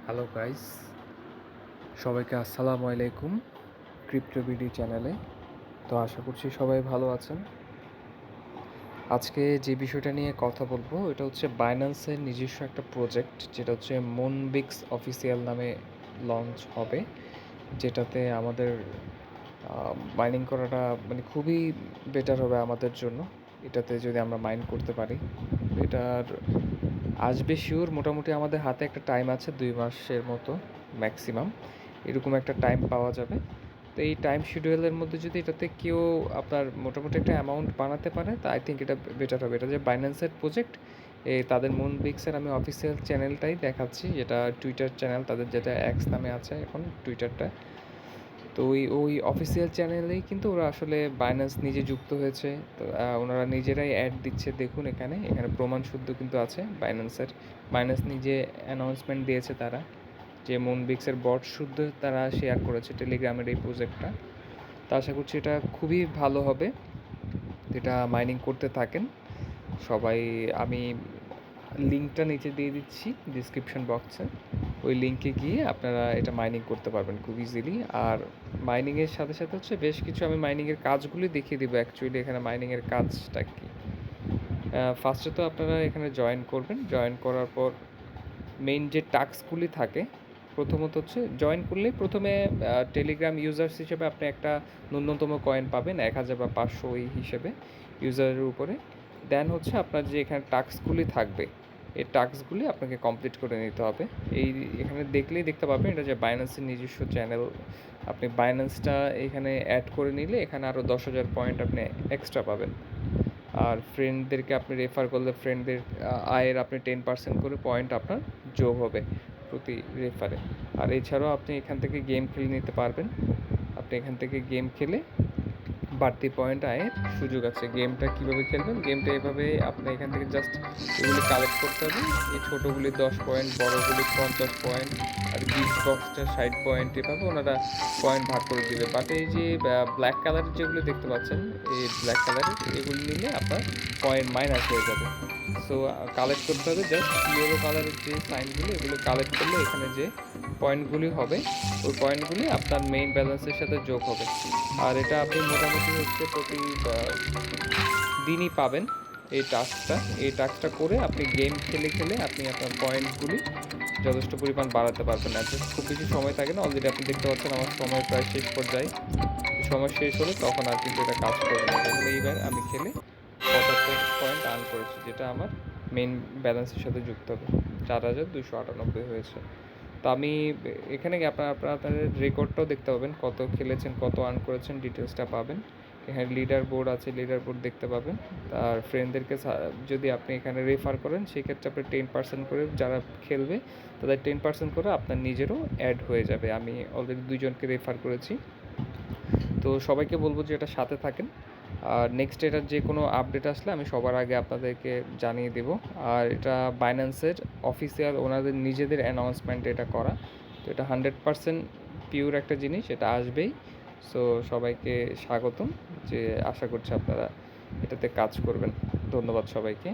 Hello guys, সবাইকে আসসালামু আলাইকুম ক্রিপ্টোবিডি চ্যানেলে। তো আশা করছি সবাই ভালো আছেন। আজকে যে বিষয়টা নিয়ে কথা বলবো এটা হচ্ছে বাইন্যান্সের নিজস্ব একটা প্রজেক্ট, যেটা হচ্ছে মুনবিক্স অফিসিয়াল নামে লঞ্চ হবে, যেটাতে আমাদের মাইনিং করাটা মানে খুবই বেটার হবে আমাদের জন্য। এটাতে যদি আমরা মাইন করতে পারি, এটার আসবে শিওর। মোটামুটি আমাদের হাতে একটা টাইম আছে 2 মাসের মতো ম্যাক্সিমাম, এরকম একটা টাইম পাওয়া যাবে। তো এই টাইম শিডিউলের মধ্যে যদি এটাতে কেউ আপনার মোটামুটি একটা অ্যামাউন্ট বানাতে পারে, তা আই থিঙ্ক এটা বেটার হবে। এটা যে বাইন্যান্সের প্রজেক্ট, তাদের মুনবিক্সের আমি অফিসিয়াল চ্যানেলটাই দেখাচ্ছি, যেটা টুইটার চ্যানেল তাদের, যেটা এক্স নামে আছে এখন টুইটারটা। তো ওই অফিসিয়াল চ্যানেলেই কিন্তু ওরা আসলে বাইন্যান্স নিজে যুক্ত হয়েছে। তো ওনারা নিজেরাই অ্যাড দিচ্ছে, দেখুন এখানে এখানে প্রমাণ শুদ্ধ কিন্তু আছে বাইন্যান্সের। বাইন্যান্স নিজে অ্যানাউন্সমেন্ট দিয়েছে তারা, যে মুনবিক্সের বট শুদ্ধ তারা শেয়ার করেছে টেলিগ্রামের এই প্রজেক্টটা। তো আশা করছি এটা খুবই ভালো হবে, এটা মাইনিং করতে থাকেন সবাই। আমি লিঙ্কটা নিচে দিয়ে দিচ্ছি ডিসক্রিপশন বক্সে, ওই লিঙ্কে গিয়ে আপনারা এটা মাইনিং করতে পারবেন খুব ইজিলি। আর মাইনিংয়ের সাথে সাথে হচ্ছে বেশ কিছু আমি মাইনিংয়ের কাজগুলি দেখিয়ে দেবো অ্যাকচুয়ালি এখানে মাইনিংয়ের কাজটা কী। ফার্স্টে তো আপনারা এখানে জয়েন করবেন, জয়েন করার পর মেইন যে টাস্কগুলি থাকে, প্রথমত হচ্ছে জয়েন করলেই প্রথমে টেলিগ্রাম ইউজার্স হিসেবে আপনি একটা ন্যূনতম কয়েন পাবেন 1000 বা 500 এই হিসেবে ইউজারের উপরে। দেন হচ্ছে আপনার যে এখানে টাস্কগুলি থাকবে, এই টাস্কগুলি আপনাকে কমপ্লিট করে নিতে হবে। এখানে দেখলেই দেখতে পাবেন এটা যে বাইন্যান্সের নিজস্ব চ্যানেল। আপনি বাইন্যান্সটা এখানে অ্যাড করে নিলে এখানে আরও 10,000 পয়েন্ট আপনি এক্সট্রা পাবেন। আর ফ্রেন্ডদেরকে আপনি রেফার করলে ফ্রেন্ডদের আয়ের আপনি 10% করে পয়েন্ট আপনার যোগ হবে প্রতি রেফারে। আর এছাড়াও আপনি এখান থেকে গেম খেলে নিতে পারবেন। আপনি এখান থেকে গেম খেলে বাড়তি পয়েন্ট আয়ের সুযোগ আছে। গেমটা কীভাবে খেলবেন, গেমটা এভাবে আপনি এখান থেকে জাস্ট এগুলি কালেক্ট করতে হবে। এই ছোটোগুলি 10 পয়েন্ট, বড়োগুলি 50 পয়েন্ট, আর গিফট বক্সটা 60 পয়েন্ট, এভাবে ওনারা পয়েন্ট ভাগ করে দেবে। বাট এই যে ব্ল্যাক কালারের যেগুলো দেখতে পাচ্ছেন, এই ব্ল্যাক কালারের এগুলি নিলে আপনার পয়েন্ট মাইনাস হয়ে যাবে। সো কালেক্ট করতে হবে জাস্ট ইয়েলো কালারের যে সাইনগুলি, এগুলো কালেক্ট করলে এখানে যে পয়েন্টগুলি হবে, ওই পয়েন্টগুলি আপনার মেইন ব্যালেন্সের সাথে যোগ হবে। আর এটা আপনি মোটামুটি হচ্ছে প্রতি দিনই পাবেন এই টাস্কটা করে আপনি গেম খেলে খেলে আপনি আপনার পয়েন্টগুলি যথেষ্ট পরিমাণ বাড়াতে পারবেন। আর খুব বেশি সময় থাকে না, অলরেডি আপনি দেখতে পাচ্ছেন আমার সময় প্রায় শেষ পর্যায়ে। সময় শেষ হলে তখন আর কিন্তু এটা কাজ করবে না। যেমন এইবার আমি খেলে 75 পয়েন্ট আর্ন করেছি, যেটা আমার মেইন ব্যালেন্সের সাথে যুক্ত হবে, 4298 হয়েছে। তো আমি এখানে গিয়ে আপনাদের রেকর্ডটাও দেখতে পাবেন, কত খেলেছেন, কত আর্ন করেছেন, ডিটেলসটা পাবেন। এখানে লিডার বোর্ড আছে, লিডার বোর্ড দেখতে পাবেন। আর ফ্রেন্ডদেরকে যদি আপনি এখানে রেফার করেন, সেক্ষেত্রে আপনি 10% করে, যারা খেলবে তাদের 10% করে আপনার নিজেরও অ্যাড হয়ে যাবে। আমি অলরেডি 2জনকে রেফার করেছি। তো সবাইকে বলবো যে এটা সাথে থাকেন। আর নেক্সট এটার যে কোনো আপডেট আসলে আমি সবার আগে আপনাদেরকে জানিয়ে দেব। আর এটা বাইন্যান্সের অফিসিয়াল ওনাদের নিজেদের অ্যানাউন্সমেন্ট এটা করা। তো এটা 100% পিওর একটা জিনিস, এটা আসবেই। সো সবাইকে স্বাগতম, যে আশা করছি আপনারা এটাতে কাজ করবেন। ধন্যবাদ সবাইকে।